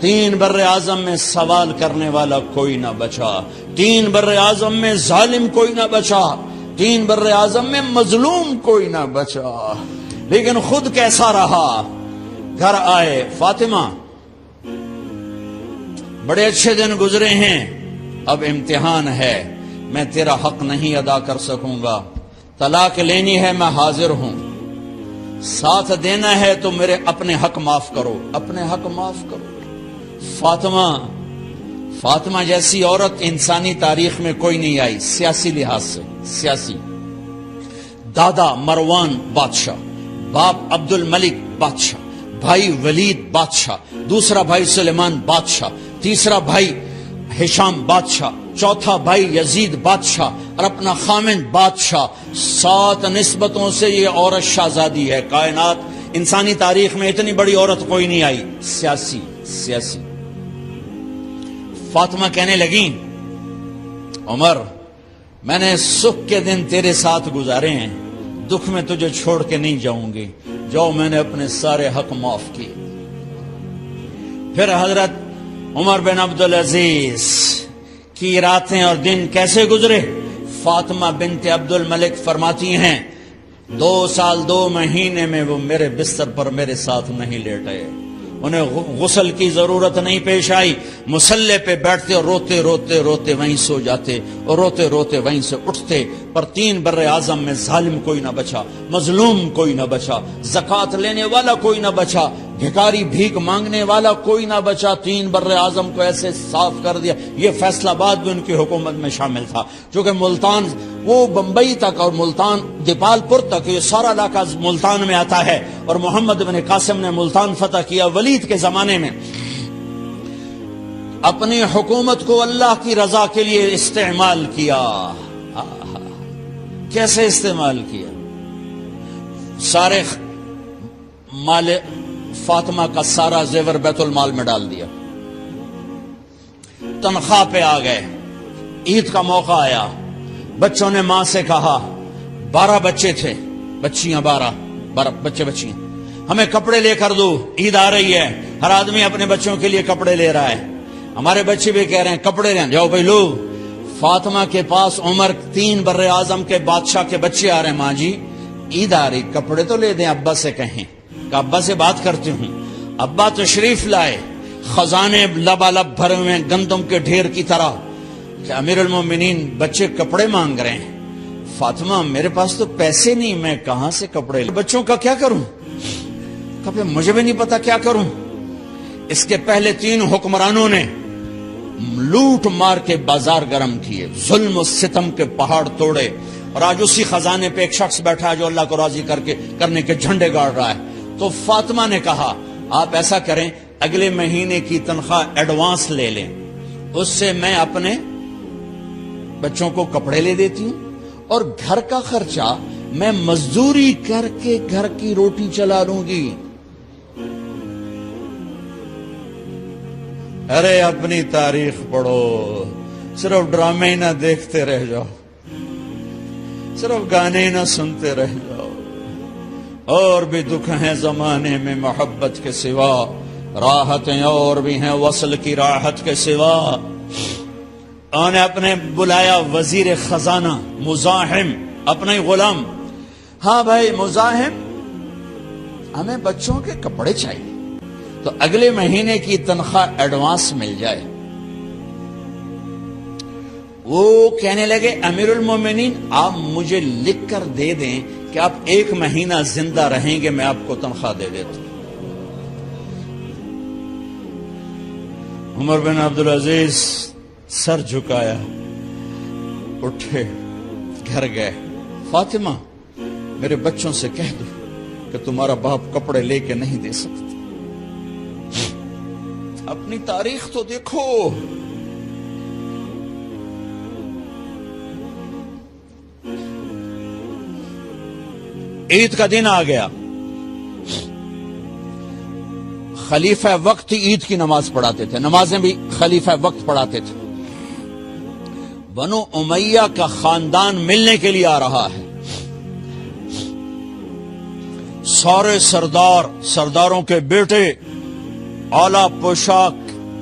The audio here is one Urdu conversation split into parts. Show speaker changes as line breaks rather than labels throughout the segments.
3 بر اعظم میں سوال کرنے والا کوئی نہ بچا، 3 بر اعظم میں ظالم کوئی نہ بچا، 3 بر اعظم میں مظلوم کوئی نہ بچا۔ لیکن خود کیسا رہا؟ گھر آئے، فاطمہ بڑے اچھے دن گزرے ہیں، اب امتحان ہے، میں تیرا حق نہیں ادا کر سکوں گا، طلاق لینی ہے میں حاضر ہوں، ساتھ دینا ہے تو میرے اپنے حق معاف کرو، اپنے حق معاف کرو۔ فاطمہ جیسی عورت انسانی تاریخ میں کوئی نہیں آئی، سیاسی لحاظ سے، سیاسی۔ دادا مروان بادشاہ، باپ عبد الملک بادشاہ، بھائی ولید بادشاہ، دوسرا بھائی سلیمان بادشاہ، تیسرا بھائی ہشام بادشاہ، چوتھا بھائی یزید بادشاہ، اور اپنا خامند بادشاہ۔ 7 نسبتوں سے یہ عورت شہزادی ہے۔ کائنات انسانی تاریخ میں اتنی بڑی عورت کوئی نہیں آئی، سیاسی۔ فاطمہ کہنے لگیں، عمر میں نے سکھ کے دن تیرے ساتھ گزارے ہیں، دکھ میں تجھے چھوڑ کے نہیں جاؤں گی، جو میں نے اپنے سارے حق معاف کیے۔ پھر حضرت عمر بن عبدالعزیز کی راتیں اور دن کیسے گزرے؟ فاطمہ بنت عبد الملک فرماتی ہیں 2 سال 2 مہینے میں وہ میرے بستر پر میرے ساتھ نہیں لیٹے، انہیں غسل کی ضرورت نہیں پیش آئی، مصلے پہ بیٹھتے اور روتے روتے روتے وہیں سو جاتے اور روتے روتے وہیں سے اٹھتے۔ پر 3 بر اعظم میں ظالم کوئی نہ بچا، مظلوم کوئی نہ بچا، زکوٰۃ لینے والا کوئی نہ بچا، بھکاری بھیک مانگنے والا کوئی نہ بچا۔ 3 بر اعظم کو ایسے صاف کر دیا۔ یہ فیصل آباد بھی ان کی حکومت میں شامل تھا، چونکہ ملتان وہ بمبئی تک اور ملتان دیپال پور تک یہ سارا علاقہ ملتان میں آتا ہے، اور محمد بن قاسم نے ملتان فتح کیا ولید کے زمانے میں۔ اپنی حکومت کو اللہ کی رضا کے لیے استعمال کیا۔ کیسے استعمال کیا؟ سارے مال فاطمہ کا سارا زیور بیت المال میں ڈال دیا، تنخواہ پہ آ گئے، عید کا موقع آیا، بچوں نے ماں سے کہا، 12 بچے تھے، بچیاں 12 بچے بچیاں، ہمیں کپڑے لے کر دو، عید آ رہی ہے، ہر آدمی اپنے بچوں کے لیے کپڑے لے رہا ہے، ہمارے بچے بھی کہہ رہے ہیں کپڑے لیں، جاؤ بھائی لو۔ فاطمہ کے پاس عمر 3 بر اعظم کے بادشاہ کے بچے آ رہے ہیں، ماں جی عید آ رہی، کپڑے تو لے دیں، ابا سے کہیں کہ ابا سے بات کرتی ہوں۔ ابا تشریف لائے، خزانے لبالب بھرے ہوئے گندم کے ڈھیر کی طرح، کہ امیر المومنین بچے کپڑے مانگ رہے ہیں۔ فاطمہ میرے پاس تو پیسے نہیں، میں کہاں سے کپڑے لوں، بچوں کا کیا کروں؟ کبھی مجھے بھی نہیں پتا کیا کروں۔ اس کے پہلے 3 حکمرانوں نے لوٹ مار کے بازار گرم کیے، ظلم و ستم کے پہاڑ توڑے، اور آج اسی خزانے پہ ایک شخص بیٹھا ہے جو اللہ کو راضی کرنے کے جھنڈے گاڑ رہا ہے۔ تو فاطمہ نے کہا آپ ایسا کریں، اگلے مہینے کی تنخواہ ایڈوانس لے لیں، اس سے میں اپنے بچوں کو کپڑے لے دیتی ہوں، اور گھر کا خرچہ میں مزدوری کر کے گھر کی روٹی چلا لوں گی۔ ارے اپنی تاریخ پڑھو، صرف ڈرامے ہی نہ دیکھتے رہ جاؤ، صرف گانے ہی نہ سنتے رہ جاؤ، اور بھی دکھ ہیں زمانے میں محبت کے سوا، راحتیں اور بھی ہیں وصل کی راحت کے سوا۔ انہوں نے اپنے بلایا وزیر خزانہ مزاحم، اپنا ہی غلام، ہاں بھائی مزاحم ہمیں بچوں کے کپڑے چاہیے، تو اگلے مہینے کی تنخواہ ایڈوانس مل جائے۔ وہ کہنے لگے امیر المومنین آپ مجھے لکھ کر دے دیں کہ آپ 1 مہینہ زندہ رہیں گے، میں آپ کو تنخواہ دے دیتا ہوں۔ عمر بن عبدالعزیز سر جھکایا، اٹھے، گھر گئے، فاطمہ میرے بچوں سے کہہ دو کہ تمہارا باپ کپڑے لے کے نہیں دے سکتا۔ اپنی تاریخ تو دیکھو، عید کا دن آ گیا، خلیفہ وقت عید کی نماز پڑھاتے تھے، نمازیں بھی خلیفہ وقت پڑھاتے تھے۔ بنو امیہ کا خاندان ملنے کے لیے آ رہا ہے، سارے سرداروں کے بیٹے اعلی پوشاک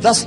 10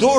2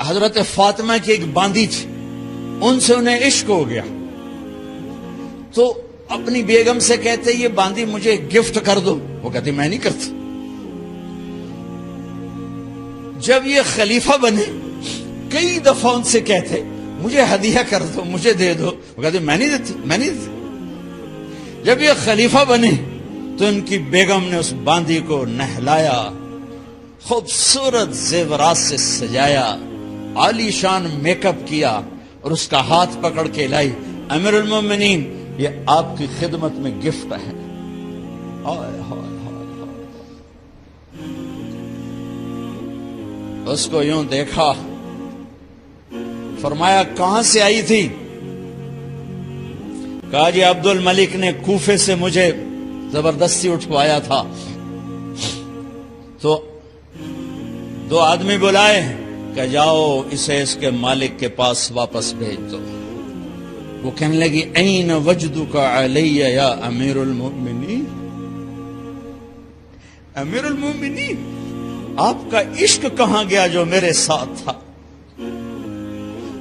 حضرت فاطمہ کی ایک باندی تھی، ان سے انہیں عشق ہو گیا، تو اپنی بیگم سے کہتے یہ باندی مجھے گفٹ کر دو، وہ کہتی میں نہیں کرتی۔ جب یہ خلیفہ بنے کئی دفعہ ان سے کہتے مجھے ہدیہ کر دو، مجھے دے دو، وہ کہتے میں نہیں دیتی، میں نہیں دیتی۔ جب یہ خلیفہ بنے تو ان کی بیگم نے اس باندی کو نہلایا، خوبصورت زیورات سے سجایا، عالی شان میک اپ کیا اور اس کا ہاتھ پکڑ کے لائی، امیر المومنین یہ آپ کی خدمت میں گفٹ ہے۔ ہائے ہائے ہائے ہائے۔ اس کو یوں دیکھا، فرمایا کہاں سے آئی تھی؟ کہا جی عبد الملک نے کوفے سے مجھے زبردستی اٹھوایا تھا، تو دو آدمی بلائے کہ جاؤ اسے اس کے مالک کے پاس واپس بھیج دو۔ وہ کہنے لگی این وجدک علی یا امیر المؤمنین، امیر المؤمنین آپ کا عشق کہاں گیا جو میرے ساتھ تھا؟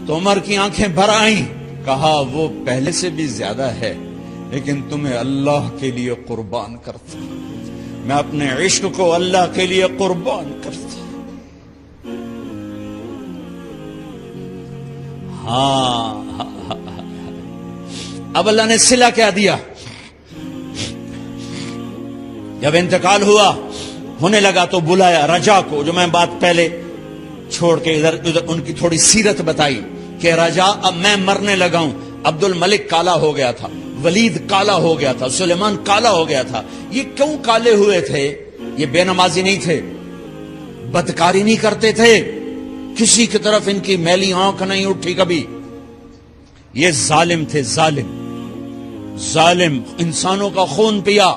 تو عمر کی آنکھیں بھر آئیں، کہا وہ پہلے سے بھی زیادہ ہے، لیکن تمہیں اللہ کے لیے قربان کرتا، میں اپنے عشق کو اللہ کے لیے قربان کرتا۔ ہاں اب اللہ نے صلہ کیا دیا؟ جب انتقال ہوا ہونے لگا تو بلایا رجا کو، جو میں بات پہلے چھوڑ کے ادھر ان کی تھوڑی سیرت بتائی کہ رجا اب میں مرنے لگا ہوں، عبد الملک کالا ہو گیا تھا، ولید کالا ہو گیا تھا، سلیمان کالا ہو گیا تھا۔ یہ کیوں کالے ہوئے تھے؟ یہ بے نمازی نہیں تھے، بدکاری نہیں کرتے تھے، کسی کی طرف ان کی میلی آنکھ نہیں اٹھی کبھی، یہ ظالم تھے، ظالم انسانوں کا خون پیا،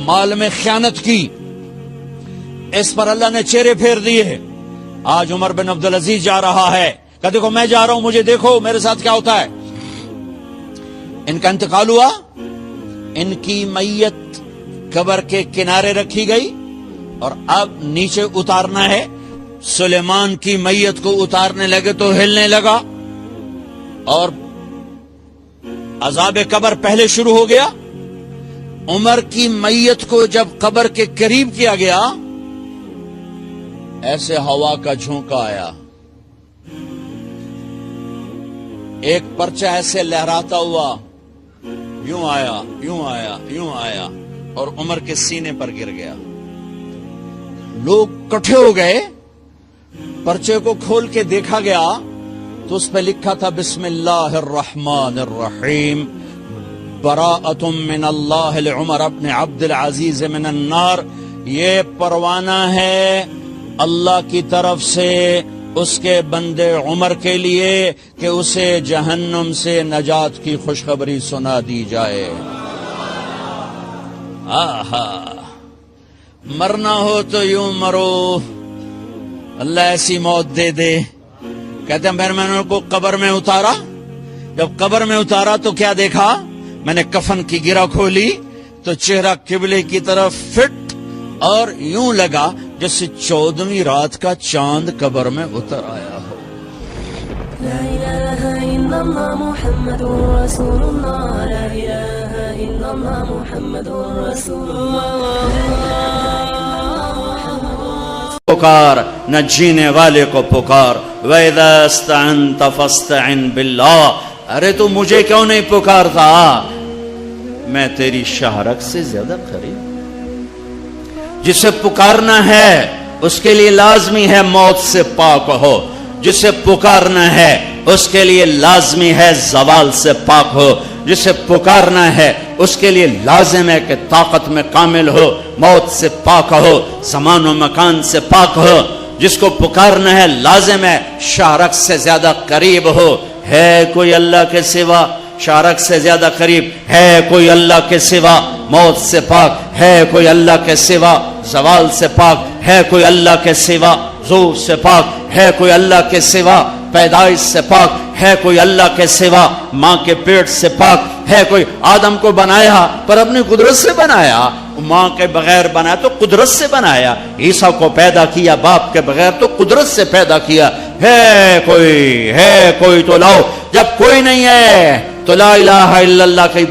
مال میں خیانت کی، اس پر اللہ نے چہرے پھیر دیے۔ آج عمر بن عبدالعزیز جا رہا ہے کہ دیکھو میں جا رہا ہوں، مجھے دیکھو میرے ساتھ کیا ہوتا ہے۔ ان کا انتقال ہوا، ان کی میت قبر کے کنارے رکھی گئی اور اب نیچے اتارنا ہے۔ سلیمان کی میت کو اتارنے لگے تو ہلنے لگا اور عذاب قبر پہلے شروع ہو گیا۔ عمر کی میت کو جب قبر کے قریب کیا گیا، ایسے ہوا کا جھونکا آیا، ایک پرچہ ایسے لہراتا ہوا یوں آیا، یوں آیا، یوں آیا اور عمر کے سینے پر گر گیا۔ لوگ کٹھے ہو گئے، پرچے کو کھول کے دیکھا گیا تو اس پہ لکھا تھا بسم اللہ الرحمن الرحیم، براءۃ من اللہ لعمر بن عبد العزیز من النار۔ یہ پروانہ ہے اللہ کی طرف سے اس کے بندے عمر کے لیے کہ اسے جہنم سے نجات کی خوشخبری سنا دی جائے۔ آہا، مرنا ہو تو یوں مرو، اللہ ایسی موت دے دے۔ کہتے ہیں پھر میں نے ان کو قبر میں اتارا، جب قبر میں اتارا تو کیا دیکھا؟ میں نے کفن کی گرہ کھولی تو چہرہ قبلے کی طرف فٹ اور یوں لگا جیسے 14ویں رات کا چاند قبر میں اتر آیا ہو۔
لا الہ الا اللہ محمد رسول اللہ، لا الہ الا اللہ محمد رسول اللہ۔
پکار نہ جینے والے کو پکار، وَإِذَا اسْتَعَنْتَ فَاسْتَعِنْ بِاللَّهِ۔ ارے تو مجھے کیوں نہیں پکارتا؟ میں تیری شہرک سے زیادہ قریب۔ جسے پکارنا ہے اس کے لیے لازمی ہے موت سے پاک ہو، جسے پکارنا ہے اس کے لیے لازمی ہے زوال سے پاک ہو، جسے پکارنا ہے اس کے لیے لازم ہے کہ طاقت میں کامل ہو، موت سے پاک ہو، زمان و مکان سے پاک ہو۔ جس کو پکارنا ہے لازم ہے شارک سے زیادہ قریب ہو۔ ہے کوئی اللہ کے سوا شارک سے زیادہ قریب؟ ہے کوئی اللہ کے سوا موت سے پاک؟ ہے کوئی اللہ کے سوا زوال سے پاک؟ ہے کوئی اللہ کے سوا زور سے پاک؟ ہے کوئی اللہ کے سوا پیدائش سے پاک؟ ہے کوئی اللہ کے سوا ماں کے پیٹ سے پاک؟ ہے کوئی؟ آدم کو بنایا پر اپنی قدرت سے بنایا، ماں کے بغیر بنایا تو قدرت سے بنایا، عیسیٰ کو پیدا کیا باپ کے بغیر تو قدرت سے پیدا کیا، ہے کوئی تو لاؤ، جب کوئی نہیں ہے تو لا الہ الا اللہ کی،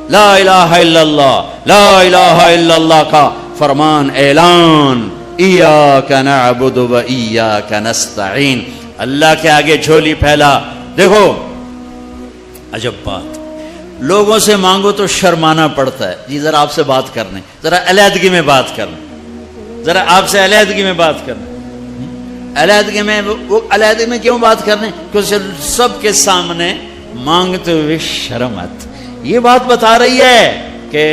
لا الہ الا اللہ، لا الہ الا اللہ کا فرمان اعلان، ایاک نعبد و ایاک نستعین، اللہ کے آگے جھولی پھیلا۔ دیکھو عجب بات، لوگوں سے مانگو تو شرمانا پڑتا ہے، جی ذرا آپ سے بات کرنے، ذرا علیحدگی میں بات کرنے، ذرا آپ سے علیحدگی میں بات کرنے، علیحدگی میں، وہ علیحدگی میں کیوں بات کرنے؟ کیونکہ سب کے سامنے مانگتے ہوئے شرم آتی۔ یہ بات بتا رہی ہے کہ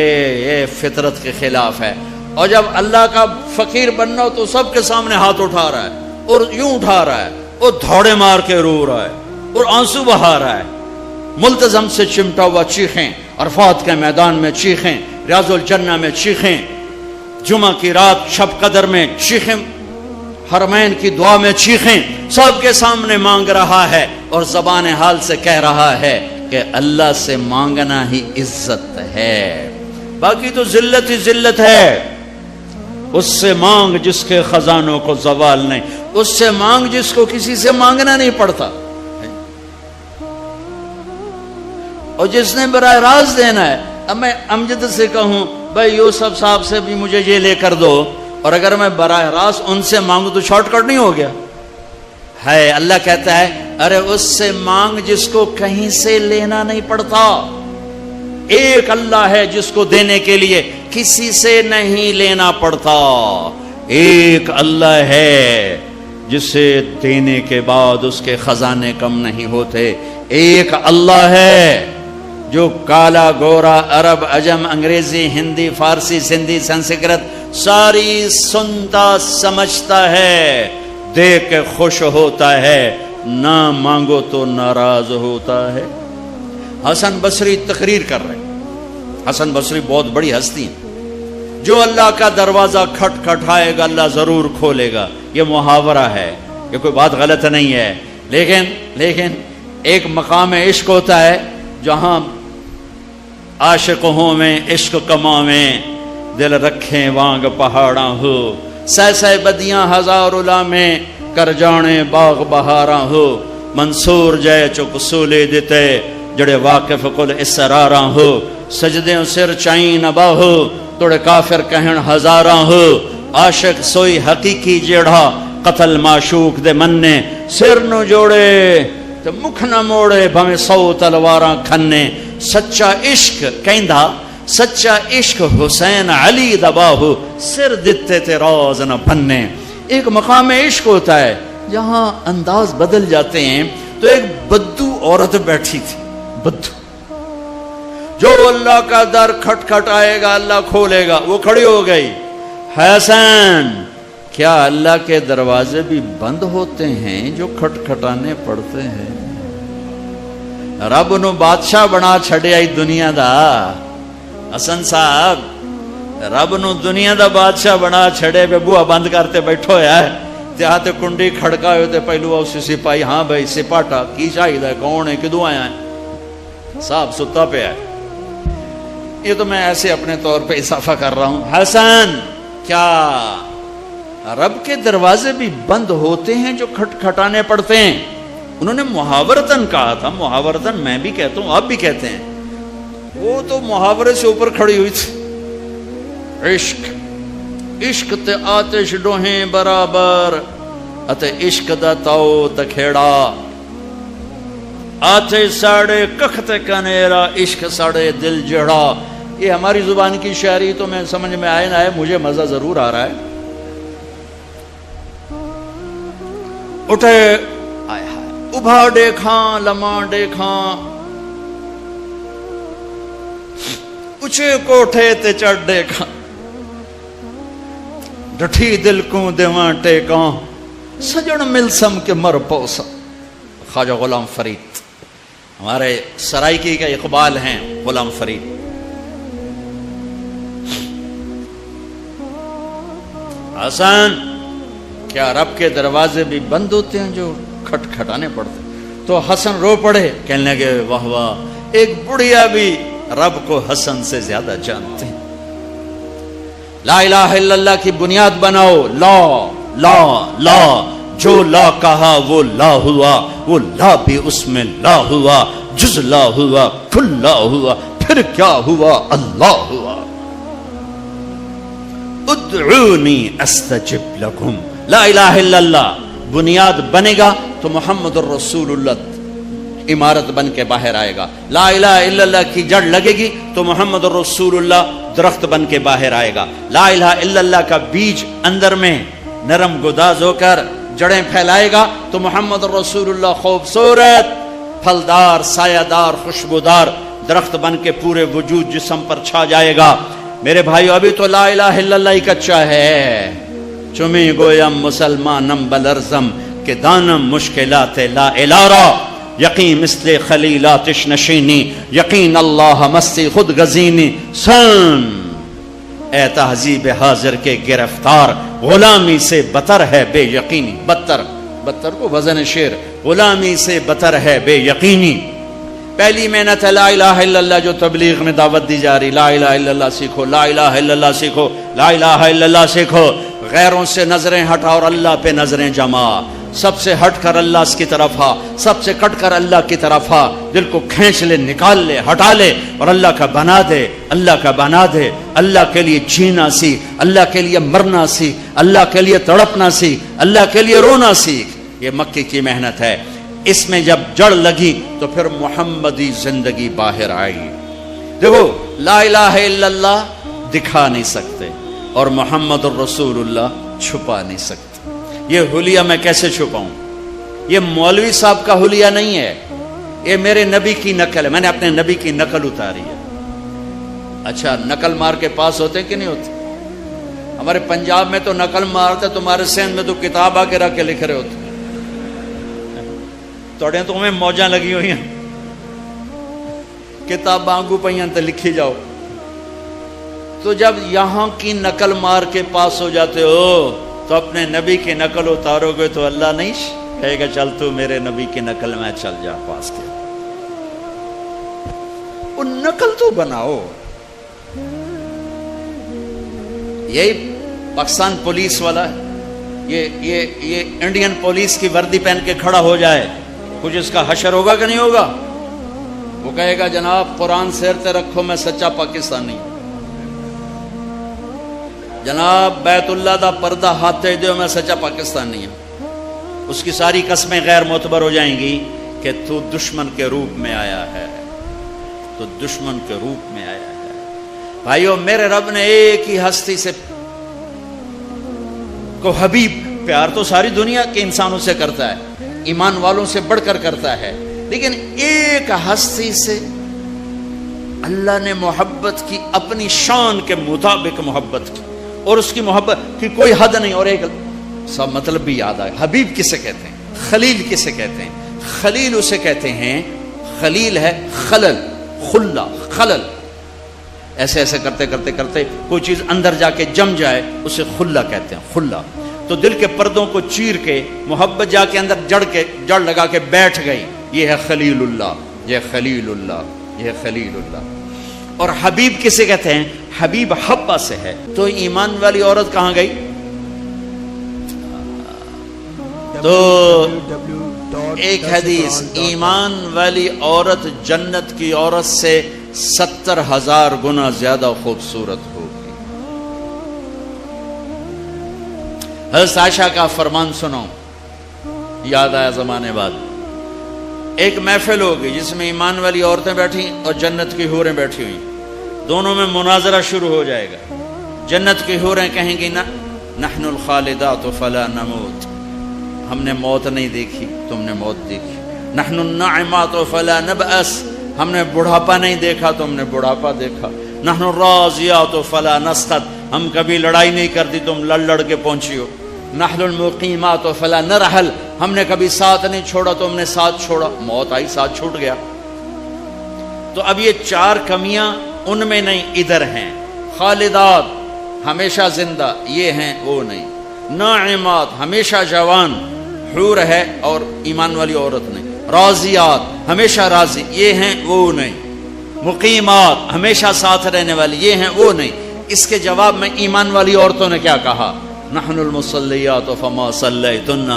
یہ فطرت کے خلاف ہے، اور جب اللہ کا فقیر بننا ہو تو سب کے سامنے ہاتھ اٹھا رہا ہے، اور یوں اٹھا رہا ہے، اور دھوڑے مار کے رو رہا ہے، اور آنسو بہا رہا ہے، ملتزم سے چمٹا ہوا چیخیں، عرفات کے میدان میں چیخیں، ریاض الجنہ میں چیخیں، جمعہ کی رات شب قدر میں چیخیں، حرمین کی دعا میں چیخیں، سب کے سامنے مانگ رہا ہے، اور زبان حال سے کہہ رہا ہے کہ اللہ سے مانگنا ہی عزت ہے، باقی تو ذلت ہی ذلت ہے۔ اس سے مانگ جس کے خزانوں کو زوال نہیں، اس سے مانگ جس کو کسی سے مانگنا نہیں پڑتا، اور جس نے براہ راست دینا ہے۔ اب میں امجد سے کہوں بھائی یوسف صاحب سے بھی مجھے یہ لے کر دو، اور اگر میں براہ راست ان سے مانگوں تو شارٹ کٹ نہیں ہو گیا ہے؟ اللہ کہتا ہے ارے اس سے مانگ جس کو کہیں سے لینا نہیں پڑتا۔ ایک اللہ ہے جس کو دینے کے لیے کسی سے نہیں لینا پڑتا، ایک اللہ ہے جسے دینے کے بعد اس کے خزانے کم نہیں ہوتے، ایک اللہ ہے جو کالا گورا عرب عجم انگریزی ہندی فارسی سندھی سنسکرت ساری سنتا سمجھتا ہے، دیکھ کے خوش ہوتا ہے، نہ مانگو تو ناراض ہوتا ہے۔ حسن بصری تقریر کر رہے ہیں، حسن بصری بہت بڑی ہستی ہیں، جو اللہ کا دروازہ کھٹکھٹائے گا اللہ ضرور کھولے گا، یہ محاورہ ہے، یہ کوئی بات غلط نہیں ہے، لیکن ایک مقام عشق ہوتا ہے جہاں عاشق ہوں میں عشق کما میں دل رکھیں وانگ پہاڑاں ہو، سہ بدیاں ہزار الا میں کر جانے باغ بہاراں ہو، منصور جے چک سولے دیتے جڑے واقف کل اسراراں ہو، سجدیں سر چائیں نبا ہو توڑے کافر کہن ہزاراں ہو، عاشق سوئی حقیقی جیڑھا قتل معشوق دے مننے، سر نو جوڑے تو مکھ نہ موڑے بھویں 100 تلواراں کھنے، سچا عشق کہندا سچا عشق حسین علی دباہو، سر دتے تے راز نہ پھنے۔ ایک مقام عشق ہوتا ہے جہاں انداز بدل جاتے ہیں، تو ایک بدو عورت بیٹھی تھی، بدو، جو اللہ کا در کھٹکھٹائے گا اللہ کھولے گا، وہ کھڑی ہو گئی، حسین کیا اللہ کے دروازے بھی بند ہوتے ہیں جو کھٹکھٹانے پڑتے ہیں؟ رب نو بادشاہ بنا چھڑیا ہی دنیا دا، حسن صاحب رب نو دنیا دا بادشاہ بنا چھڑے بے بوہ بند کرتے بیٹھو ہے، تیہاتے کنڈی کھڑکا ہوتے پہلو اسی سپاہی، ہاں بھائی سپاٹا کی شاہد ہے، کون ہے، کدوں آیا ہے؟ صاحب ستا پہ ہے۔ یہ تو میں ایسے اپنے طور پہ اضافہ کر رہا ہوں۔ حسن کیا رب کے دروازے بھی بند ہوتے ہیں جو کھٹکھٹانے پڑتے ہیں؟ انہوں نے محاورتن کہا تھا، محاورتن میں بھی کہتا ہوں آپ بھی کہتے ہیں، وہ تو محاورے سے اوپر کھڑی ہوئی تھی۔ عشق عشق تے آتش ڈوہیں برابر اتے عشق دا تاؤ تکھیڑا، آتش ساڑے ککھ تے کنیرا عشق ساڑے دل جڑا۔ یہ ہماری زبان کی شاعری تو میں سمجھ میں آئے نہ آئے، مجھے مزہ ضرور آ رہا ہے۔ اٹھے ابھا دیکھاں لمحہ دیکھاں، اچھے کوٹھے تے چڑھ دیکھاں، ڈٹھی دل کو دیواں ٹیکاں، سجن ملسم کے مر پوسا۔ خواجہ غلام فرید ہمارے سرائکی کا اقبال ہیں، غلام فرید۔ حسن کیا رب کے دروازے بھی بند ہوتے ہیں جو کھٹکھٹانے پڑتے؟ تو حسن رو پڑے، کہنے لگے واہ واہ، ایک بڑھیا بھی رب کو حسن سے زیادہ جانتے ہیں۔ لا الہ الا اللہ کی بنیاد بناؤ. لا لا لا، جو لا کہا وہ لا ہوا، وہ لا بھی اس میں لا ہوا، جز لا ہوا، کل لا ہوا، پھر کیا ہوا؟ اللہ ہوا. ادعونی استجب لکم. لا الہ الا اللہ بنیاد بنے گا تو محمد الرسول اللہ عمارت بن کے باہر آئے گا. لا الہ الا اللہ کی جڑ لگے گی تو محمد الرسول اللہ درخت بن کے باہر آئے گا. لا الہ الا اللہ کا بیج اندر میں نرم گداز ہو کر جڑیں پھیلائے گا تو محمد الرسول اللہ خوبصورت پھلدار سایہ دار خوشبودار درخت بن کے پورے وجود جسم پر چھا جائے گا. میرے بھائیو ابھی تو لا الہ الا اللہ ہی کچا ہے. چمی گویم مسلمانم بلرزم کہ دانم مشکلات لا الارا، یقین مثل خلیلاتش نشینی، یقین اللہ مستی خود گزینی. سن اے تہذیب حاضر کے گرفتار، غلامی سے بتر ہے بے یقینی. بتر کو وزن شعر، غلامی سے بتر ہے بے یقینی. پہلی محنت ہے لا الہ الا اللہ جو تبلیغ میں دعوت دی جا رہی. لا الہ الا اللہ سیکھو، لا الہ الا اللہ سیکھو، لا الہ الا اللہ سیکھو. غیروں سے نظریں ہٹا اور اللہ پہ نظریں جما. سب سے ہٹ کر اللہ کی طرف آ، سب سے کٹ کر اللہ کی طرف آ. دل کو کھینچ لے، نکال لے، ہٹا لے اور اللہ کا بنا دے. اللہ کا بنا دے. اللہ کے لیے جینا سیکھ، اللہ کے لیے مرنا سیکھ، اللہ کے لیے تڑپنا سیکھ، اللہ کے لیے رونا سیکھ. یہ مکی کی محنت ہے. اس میں جب جڑ لگی تو پھر محمدی زندگی باہر آئی. دیکھو لا الہ الا اللہ دکھا نہیں سکتے اور محمد الرسول اللہ چھپا نہیں سکتے. یہ حلیہ میں کیسے چھپاؤں؟ یہ مولوی صاحب کا حلیہ نہیں ہے، یہ میرے نبی کی نقل ہے. میں نے اپنے نبی کی نقل اتاری ہے. اچھا نقل مار کے پاس ہوتے کہ نہیں ہوتے؟ ہمارے پنجاب میں تو نقل مارتے، تمہارے سندھ میں تو کتاب آ کے رکھ کے لکھ رہے ہوتے. توڑے تو ہمیں موجاں لگی ہوئی ہیں، کتاب آنگو پہیاں تو لکھی جاؤ. تو جب یہاں کی نقل مار کے پاس ہو جاتے ہو تو اپنے نبی کی نقل اتارو گے تو اللہ نہیں کہے گا چل تو میرے نبی کی نقل میں چل جا پاس کے. وہ نقل تو بناؤ. یہی پاکستان پولیس والا ہے، یہ انڈین پولیس کی وردی پہن کے کھڑا ہو جائے، کچھ اس کا حشر ہوگا کہ نہیں ہوگا؟ وہ کہے گا جناب قرآن سیرتے رکھو میں سچا پاکستانی. جناب بیت اللہ دا پردہ ہاتھے دیو میں سچا پاکستانی ہوں. اس کی ساری قسمیں غیر معتبر ہو جائیں گی کہ تو دشمن کے روپ میں آیا ہے، تو دشمن کے روپ میں آیا ہے. بھائیو میرے رب نے ایک ہی ہستی سے کو حبیب، پیار تو ساری دنیا کے انسانوں سے کرتا ہے، ایمان والوں سے بڑھ کر کرتا ہے، لیکن ایک ہستی سے اللہ نے محبت کی، اپنی شان کے مطابق محبت کی، اور اس کی محبت کی کوئی حد نہیں. اور ایک سب مطلب بھی یاد آئے، حبیب کسے کہتے ہیں؟ خلیل کسے کہتے ہیں؟ خلیل اسے کہتے ہیں، خلیل ہے خلل، خلا، خلل. ایسے ایسے کرتے کرتے کرتے کوئی چیز اندر جا کے جم جائے اسے خلا کہتے ہیں، خلا. تو دل کے پردوں کو چیر کے محبت جا کے اندر جڑ لگا کے بیٹھ گئی. یہ ہے خلیل اللہ، یہ خلیل اللہ، یہ خلیل اللہ. اور حبیب کسے کہتے ہیں؟ حبیب حبہ سے ہے. تو ایمان والی عورت کہاں گئی؟ تو ایک حدیث، ایمان والی عورت جنت کی عورت سے 70,000 گنا زیادہ خوبصورت ہوگی. حضرت عائشہ کا فرمان سنو، یاد آیا زمانے بعد. ایک محفل ہوگی جس میں ایمان والی عورتیں بیٹھی اور جنت کی حوریں بیٹھی ہوئی، دونوں میں مناظرہ شروع ہو جائے گا. جنت کی حوریں کہیں گی نحن الخالدات فلا نموت، ہم نے موت نہیں دیکھی، تم نے موت دیکھی. نحن الناعمات فلا نبأس، ہم نے بڑھاپا نہیں دیکھا، تم نے بڑھاپا دیکھا. نحن الراضیات فلا نسخط، ہم کبھی لڑائی نہیں کرتی، تم لڑ لڑ کے پہنچی ہو. نحن المقیمات فلا نرحل، ہم نے کبھی ساتھ نہیں چھوڑا، تم نے ساتھ چھوڑا. موت آئی، ساتھ چھوٹ گیا. تو اب یہ 4 کمیاں ان میں نہیں، ادھر ہیں. خالدات ہمیشہ زندہ، یہ ہیں وہ نہیں. ناعمات ہمیشہ جوان، حور ہے اور ایمان والی عورت نہیں. راضیات ہمیشہ راضی، یہ ہیں وہ نہیں. مقیمات ہمیشہ ساتھ رہنے والی، یہ ہیں وہ نہیں. اس کے جواب میں ایمان والی عورتوں نے کیا کہا؟ نحن المصلیات فما صلیتن،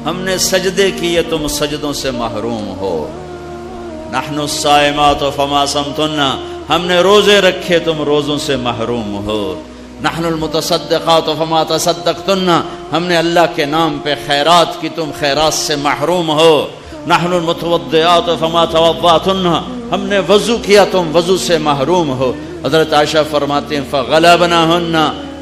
ہم نے سجدے کیے تم سجدوں سے محروم ہو. نحن الصائمات فما صمتن، ہم نے روزے رکھے تم روزوں سے محروم ہو. نحن المتصدقات فما تصدقتن، ہم نے اللہ کے نام پہ خیرات کی تم خیرات سے محروم ہو. نحن المتوضئات فما توضأتن، ہم نے وضو کیا تم وضو سے محروم ہو. حضرت عائشہ فرماتے ہیں فغلبناہن،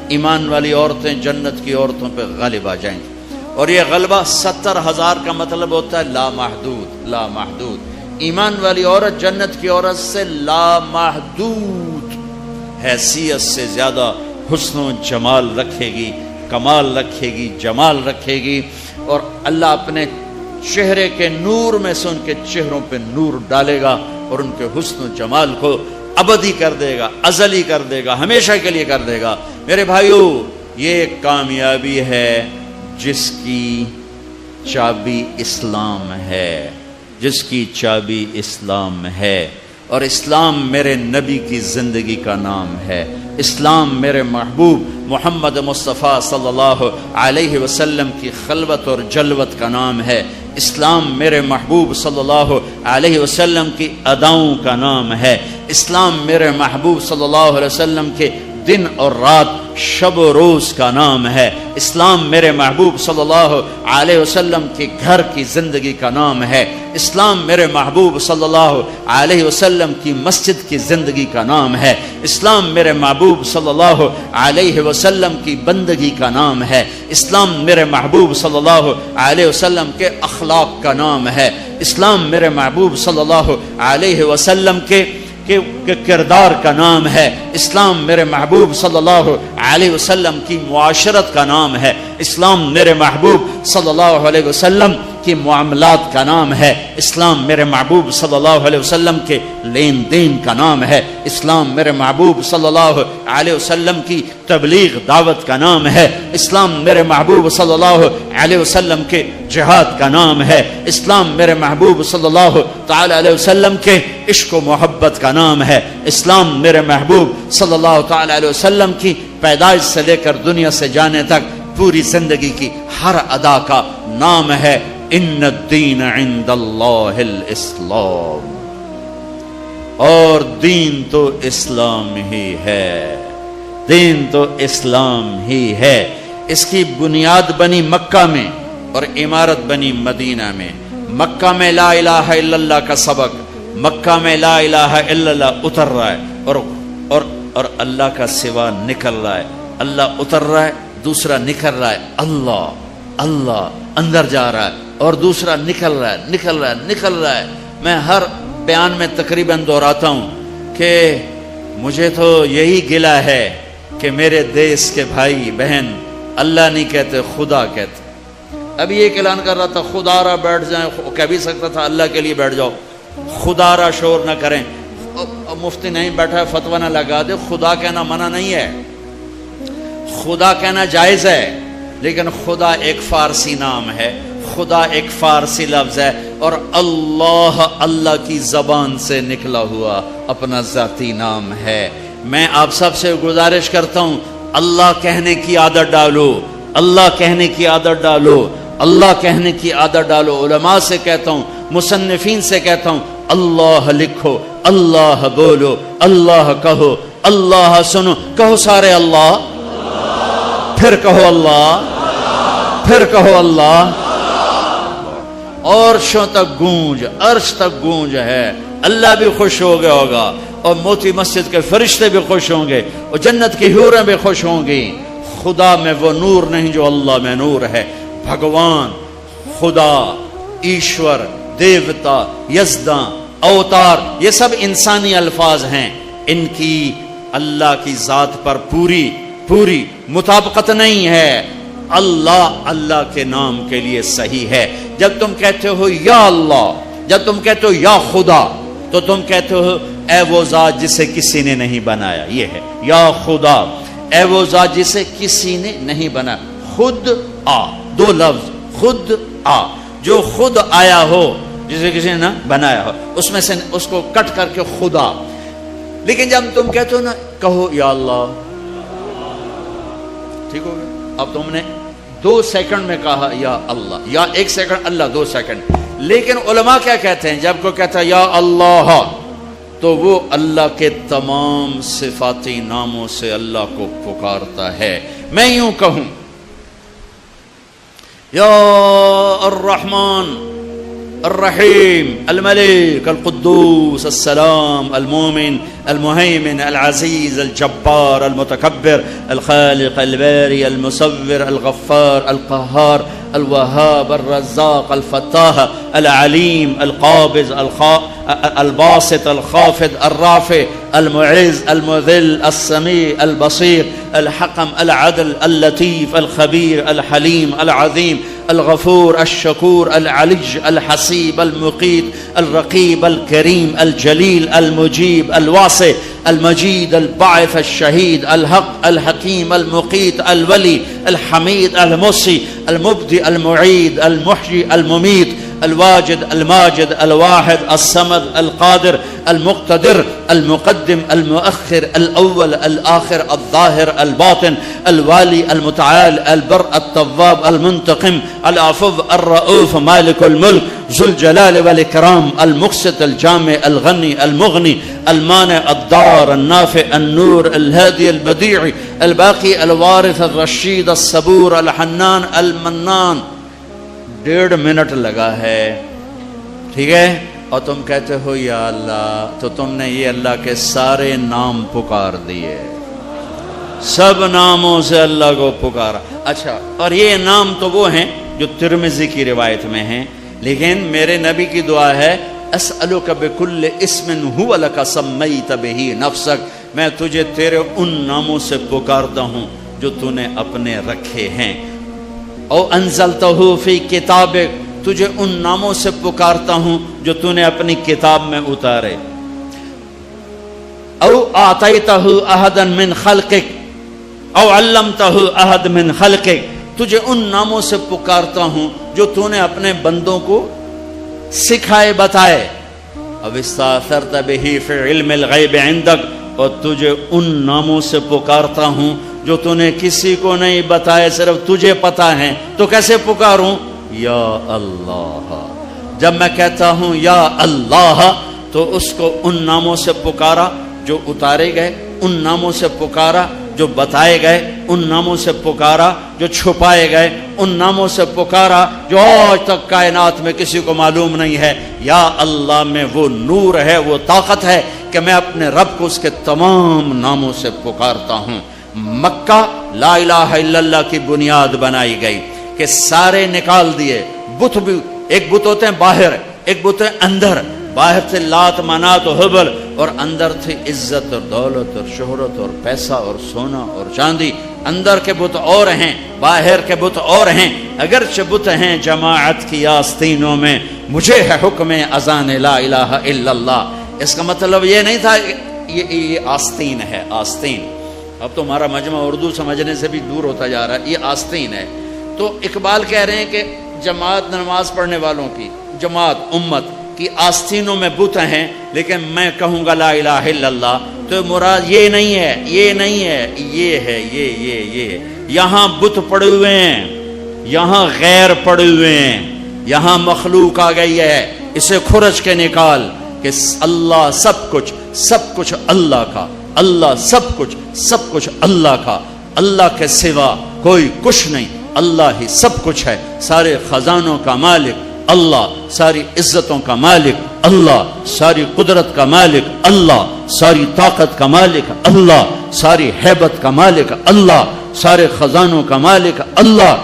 ایمان والی عورتیں جنت کی عورتوں پہ غالب آ جائیں گی. اور یہ غلبہ 70,000 کا مطلب ہوتا ہے لامحدود، لامحدود. ایمان والی عورت جنت کی عورت سے لامحدود حیثیت سے زیادہ حسن و جمال رکھے گی، کمال رکھے گی، جمال رکھے گی. اور اللہ اپنے چہرے کے نور میں سے ان کے چہروں پہ نور ڈالے گا اور ان کے حسن و جمال کو ابدی کر دے گا، ازلی کر دے گا، ہمیشہ کے لیے کر دے گا. میرے بھائیو، یہ ایک کامیابی ہے جس کی چابی اسلام ہے، جس کی چابی اسلام ہے. اور اسلام میرے نبی کی زندگی کا نام ہے. اسلام میرے محبوب محمد مصطفیٰ صلی اللہ علیہ وسلم کی خلوت اور جلوت کا نام ہے. اسلام میرے محبوب صلی اللہ علیہ وسلم کی اداؤں کا نام ہے. اسلام میرے محبوب صلی اللہ علیہ وسلم کے دن اور رات، شب و روز کا نام ہے. اسلام میرے محبوب صلی اللہ علیہ وسلم کے گھر کی زندگی کا نام ہے. اسلام میرے محبوب صلی اللہ علیہ وسلم کی مسجد کی زندگی کا نام ہے. اسلام میرے محبوب صلی اللہ علیہ وسلم کی بندگی کا نام ہے. اسلام میرے محبوب صلی اللہ علیہ وسلم کے اخلاق کا نام ہے. اسلام میرے محبوب صلی اللہ علیہ وسلم کے کردار کا نام ہے. اسلام میرے محبوب صلی اللہ علیہ وسلم کی معاشرت کا نام ہے. اسلام میرے محبوب صلی اللہ علیہ وسلم کی معاملات کا نام ہے. اسلام میرے محبوب صلی اللہ علیہ وسلم کے لین دین کا نام ہے. اسلام میرے محبوب صلی اللہ علیہ وسلم کی تبلیغ دعوت کا نام ہے. اسلام میرے محبوب صلی اللہ علیہ وسلم کے جہاد کا نام ہے. اسلام میرے محبوب صلی اللہ تعالی علیہ وسلم کے عشق و محبت کا نام ہے. اسلام میرے محبوب صلی اللہ تعالی علیہ وسلم کی پیدائش سے لے کر دنیا سے جانے تک پوری زندگی کی ہر ادا کا نام ہے ان الدین عند اللہ الاسلام. اور دین تو اسلام ہی ہے، دین تو اسلام ہی ہے. اس کی بنیاد بنی مکہ میں اور عمارت بنی مدینہ میں. مکہ میں لا الہ الا اللہ کا سبق، مکہ میں لا الہ الا اللہ اتر رہا ہے اور اللہ کا سوا نکل رہا ہے. اللہ اتر رہا ہے، دوسرا نکل رہا ہے. اللہ اللہ اندر جا رہا ہے اور دوسرا نکل رہا ہے، نکل رہا ہے، نکل رہا ہے. میں ہر بیان میں تقریباً دہراتا ہوں کہ مجھے تو یہی گلہ ہے کہ میرے دیس کے بھائی بہن اللہ نہیں کہتے، خدا کہتے. ابھی ایک اعلان کر رہا تھا خدا را بیٹھ جائیں، کہہ بھی سکتا تھا اللہ کے لیے بیٹھ جاؤ. خدا را شور نہ کریں. مفتی نہیں بیٹھا ہے فتویٰ نہ لگا دے. خدا کہنا منع نہیں ہے، خدا کہنا جائز ہے، لیکن خدا ایک فارسی نام ہے، خدا ایک فارسی لفظ ہے. اور اللہ اللہ کی زبان سے نکلا ہوا اپنا ذاتی نام ہے. میں آپ سب سے گزارش کرتا ہوں اللہ کہنے کی عادت ڈالو، اللہ کہنے کی عادت ڈالو، اللہ کہنے کی عادت ڈالو. علماء سے کہتا ہوں، مصنفین سے کہتا ہوں، اللہ لکھو، اللہ بولو، اللہ کہو، اللہ سنو. کہو سارے اللہ، پھر کہو اللہ، پھر کہو اللہ. عرشوں تک گونج، عرش تک گونج ہے. اللہ بھی خوش ہو گیا ہوگا اور موتی مسجد کے فرشتے بھی خوش ہوں گے اور جنت کی حوریں بھی خوش ہوں گی. خدا میں وہ نور نہیں جو اللہ میں نور ہے. بھگوان، خدا، ایشور، دیوتا، یزداں، اوتار، یہ سب انسانی الفاظ ہیں. ان کی اللہ کی ذات پر پوری مطابقت نہیں ہے. اللہ اللہ کے نام کے لیے صحیح ہے. جب تم کہتے ہو یا اللہ، جب تم کہتے ہو یا خدا، تو تم کہتے ہو اے وہ ذات جسے کسی نے نہیں بنایا. یہ ہے یا خدا، اے وہ ذات جسے کسی نے نہیں بنایا. خود آ، دو لفظ، خود آ. جو خود آیا ہو، جسے کسی نے نہ بنایا ہو، اس میں سے اس کو کٹ کر کے خدا. لیکن جب تم کہتے ہو نا کہو یا اللہ، ٹھیک ہو گیا. اب تم نے 2 سیکنڈ میں کہا یا اللہ، یا 1 سیکنڈ اللہ 2 سیکنڈ. لیکن علماء کیا کہتے ہیں؟ جب کوئی کہتا ہے یا اللہ تو وہ اللہ کے تمام صفاتی ناموں سے اللہ کو پکارتا ہے. میں یوں کہوں یا الرحمن الرحیم الملک القدوس السلام المؤمن المهيمن العزيز الجبار المتكبر الخالق الباري المصور الغفار القهار الوهاب الرزاق الفتاح العليم القابض الباسط الخافض الرافع المعز المذل السميع البصير الحكم العدل اللطيف الخبير الحليم العظيم الغفور الشكور العلي الحسيب المقيت الرقيب الكريم الجليل المجيب الواسع المجيد الباعث الشهيد الحق الحكيم المقيت الولي الحميد المحصي المبدئ المعيد المحيي المميت الواجد الماجد الواحد الصمد القادر المقتدر المقدم المؤخر الأول الآخر الظاهر الباطن الوالي المتعال البر التواب المنتقم العفو الرؤوف مالك الملك ذو الجلال والإكرام المقسط الجامع الغني المغني المانع الضار النافع النور الهادي البديع الباقي الوارث الرشيد الصبور الحنان المنان. 1.5 منٹ لگا ہے، ٹھیک ہے، اور تم کہتے ہو یا اللہ، تو تم نے یہ اللہ کے سارے نام پکار دیے، سب ناموں سے اللہ کو پکارا. اچھا، اور یہ نام تو وہ ہیں جو ترمذی کی روایت میں ہیں، لیکن میرے نبی کی دعا ہے اسألک بکل اسم هو لک سمیت بہ نفسک، میں تجھے تیرے ان ناموں سے پکارتا ہوں جو تو نے اپنے رکھے ہیں. او انزلتہ فی کتابک، تجھے ان ناموں سے پکارتا ہوں جو تو نے اپنی کتاب میں اتارے. او اعطیتہ احدا من خلقک او علمتہ احد من خلقک، تجھے ان ناموں سے پکارتا ہوں جو تو نے اپنے بندوں کو سکھائے بتائے. اب استاثرت بہ فی علم الغیب عندک، اور تجھے ان ناموں سے پکارتا ہوں جو تو نے کسی کو نہیں بتائے، صرف تجھے پتا ہے. تو کیسے پکاروں؟ یا اللہ. جب میں کہتا ہوں یا اللہ تو اس کو ان ناموں سے پکارا جو اتارے گئے، ان ناموں سے پکارا جو بتائے گئے، ان ناموں سے پکارا جو چھپائے گئے، ان ناموں سے پکارا جو آج تک کائنات میں کسی کو معلوم نہیں ہے. یا اللہ میں وہ نور ہے، وہ طاقت ہے کہ میں اپنے رب کو اس کے تمام ناموں سے پکارتا ہوں. مکہ لا الہ الا اللہ کی بنیاد بنائی گئی کہ سارے نکال دیے. بت بھی، ایک بت ہوتے ہیں باہر، ایک بت ہے اندر. باہر تھے لات منات و حبل، اور اندر تھی عزت اور دولت اور شہرت اور پیسہ اور سونا اور چاندی. اندر کے بت اور ہیں، باہر کے بت اور ہیں. اگرچہ بت ہیں جماعت کی آستینوں میں، مجھے ہے حکم اذان لا الہ الا اللہ. اس کا مطلب یہ نہیں تھا یہ آستین ہے، آستین. اب تو ہمارا مجمع اردو سمجھنے سے بھی دور ہوتا جا رہا ہے. یہ آستین ہے. تو اقبال کہہ رہے ہیں کہ جماعت نماز پڑھنے والوں کی، جماعت امت کی آستینوں میں بت ہیں، لیکن میں کہوں گا لا الہ الا اللہ تو مراد یہ نہیں ہے، یہ نہیں ہے، یہ ہے، یہ. یہاں بت پڑے ہوئے ہیں، یہاں غیر پڑے ہوئے ہیں، یہاں مخلوق آ گئی ہے. اسے کھرچ کے نکال کہ اللہ سب کچھ اللہ کا، اللہ سب کچھ اللہ کا، اللہ کے سوا کوئی کچھ نہیں، اللہ ہی سب کچھ ہے. سارے خزانوں کا مالک اللہ، ساری عزتوں کا مالک اللہ، ساری قدرت کا مالک اللہ، ساری طاقت کا مالک اللہ، ساری ہیبت کا مالک اللہ، سارے خزانوں کا مالک اللہ،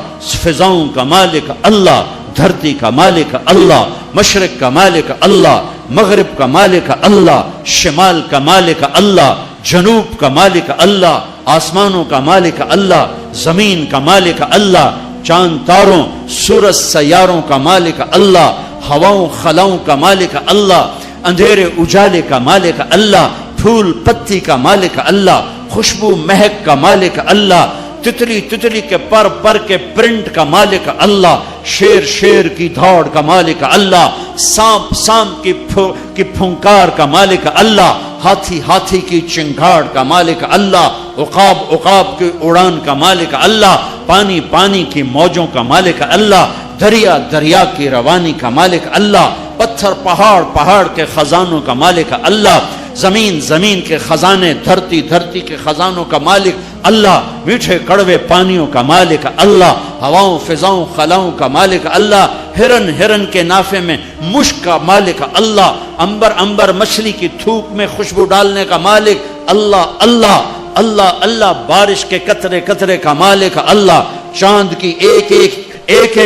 فضاؤں کا مالک اللہ، دھرتی کا مالک اللہ، مشرق کا مالک اللہ، مغرب کا مالک اللہ، شمال کا مالک اللہ، جنوب کا مالک اللہ، آسمانوں کا مالک اللہ، زمین کا مالک اللہ، چاند تاروں سورج سیاروں کا مالک اللہ، ہواؤں خلاؤں کا مالک اللہ، اندھیرے اجالے کا مالک اللہ، پھول پتی کا مالک اللہ، خوشبو مہک کا مالک اللہ، تتلی کے پر کے پرنٹ کا مالک اللہ، شیر کی دھاڑ کا مالک اللہ، سانپ کی پھنکار کا مالک اللہ، ہاتھی کی چنگھاڑ کا مالک اللہ، عقاب عقاب کی اڑان کا مالک اللہ، پانی پانی کی موجوں کا مالک اللہ، دریا دریا کی روانی کا مالک اللہ، پتھر پہاڑ پہاڑ کے خزانوں کا مالک اللہ، زمین زمین کے خزانے، دھرتی دھرتی کے خزانوں کا مالک اللہ، میٹھے کڑوے پانیوں کا مالک اللہ، ہواؤں فضاؤں خلاؤں کا مالک اللہ، ہرن ہرن کے نافے میں مشک کا مالک اللہ، عنبر عنبر مچھلی کی تھوک میں خوشبو ڈالنے کا مالک اللہ اللہ اللہ اللہ، بارش کے قطرے قطرے کا مالک اللہ، چاند کی ایک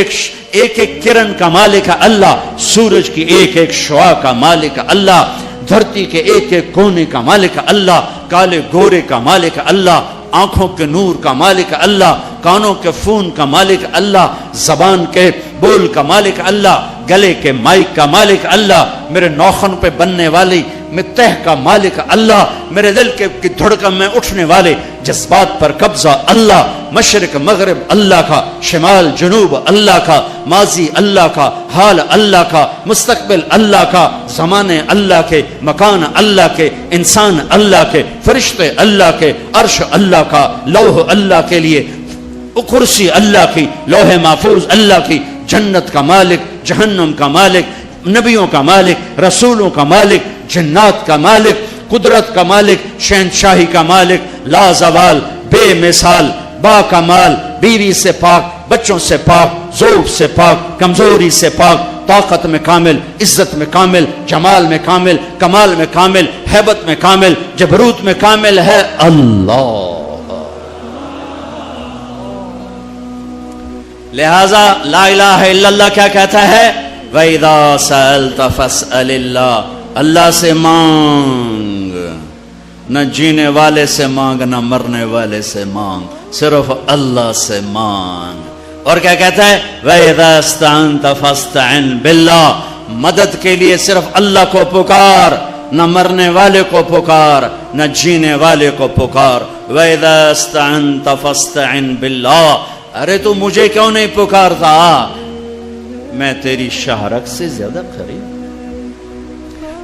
ایک کرن کا مالک اللہ، سورج کی ایک ایک شعاع کا مالک اللہ، دھرتی کے ایک ایک کونے کا مالک اللہ، کالے گورے کا مالک اللہ، آنکھوں کے نور کا مالک اللہ، کانوں کے فون کا مالک اللہ، زبان کے بول کا مالک اللہ، گلے کے مائک کا مالک اللہ، میرے نوخن پہ بننے والی میں تہ کا مالک اللہ، میرے دل کی دھڑکن میں اٹھنے والے جذبات پر قبضہ اللہ، مشرق مغرب اللہ کا، شمال جنوب اللہ کا، ماضی اللہ کا، حال اللہ کا، مستقبل اللہ کا، زمانے اللہ کے، مکان اللہ کے، انسان اللہ کے، فرشتے اللہ کے، عرش اللہ کا، لوح اللہ کے لیے، کرسی اللہ کی، لوح محفوظ اللہ کی، جنت کا مالک، جہنم کا مالک، نبیوں کا مالک، رسولوں کا مالک، جنات کا مالک، قدرت کا مالک، شہنشاہی کا مالک، لا زوال، بے مثال، با کمال، بیوی سے پاک، بچوں سے پاک، ذوق سے پاک، کمزوری سے پاک، طاقت میں کامل، عزت میں کامل، جمال میں کامل، کمال میں کامل، ہیبت میں کامل، جبروت میں کامل ہے اللہ۔ لہذا لا الہ الا اللہ کیا کہتا ہے؟ وَإِذَا سَأَلْتَ فَاسْأَلِ اللَّهِ، اللہ سے مانگ، نہ جینے والے سے مانگ نہ مرنے والے سے مانگ، صرف اللہ سے مانگ۔ اور کیا کہتا ہے؟ وَإِذَا اسْتَعَنْتَ فَاسْتَعِنْ بِاللَّهِ، مدد کے لیے صرف اللہ کو پکار، نہ مرنے والے کو پکار نہ جینے والے کو پکار۔ وَإِذَا اسْتَعَنْتَ فَاسْتَعِنْ بِاللَّهِ، ارے تو مجھے کیوں نہیں پکارتا؟ میں تیری شہرک سے زیادہ قریب۔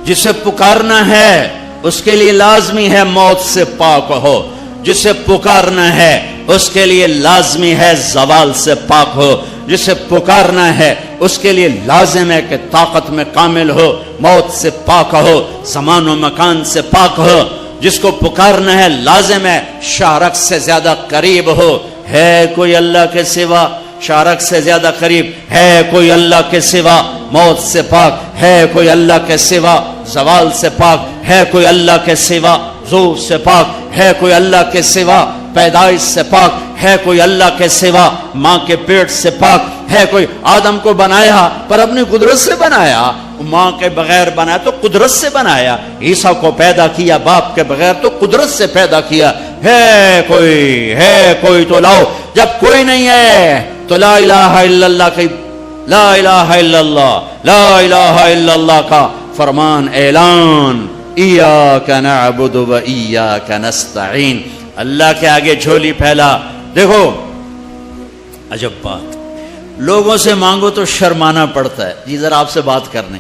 جسے پکارنا ہے اس کے لیے لازمی ہے موت سے پاک ہو، جسے پکارنا ہے اس کے لیے لازمی ہے زوال سے پاک ہو، جسے پکارنا ہے اس کے لیے لازم ہے کہ طاقت میں کامل ہو، موت سے پاک ہو، زمان و مکان سے پاک ہو۔ جس کو پکارنا ہے لازم ہے شہرک سے زیادہ قریب ہو۔ ہے کوئی اللہ کے سوا شارک سے زیادہ قریب؟ ہے کوئی اللہ کے سوا موت سے پاک؟ ہے کوئی اللہ کے سوا زوال سے پاک؟ ہے کوئی اللہ کے سوا ذوق سے پاک؟ ہے کوئی اللہ کے سوا پیدائش سے پاک؟ ہے کوئی اللہ کے سوا ماں کے پیٹ سے پاک؟ ہے کوئی؟ آدم کو بنایا پر اپنی قدرت سے بنایا، ماں کے بغیر بنایا تو قدرت سے بنایا۔ عیسیٰ کو پیدا کیا باپ کے بغیر تو قدرت سے پیدا کیا۔ ہے کوئی تو لاؤ۔ جب کوئی نہیں ہے تو لا الہ الا اللہ کی، لا الہ الا اللہ، لا الہ الا اللہ کا فرمان اعلان، ایاک نعبد و ایاک نستعین۔ اللہ کے آگے جھولی پھیلا۔ دیکھو عجب بات، لوگوں سے مانگو تو شرمانا پڑتا ہے، جی ذرا آپ سے بات کرنے،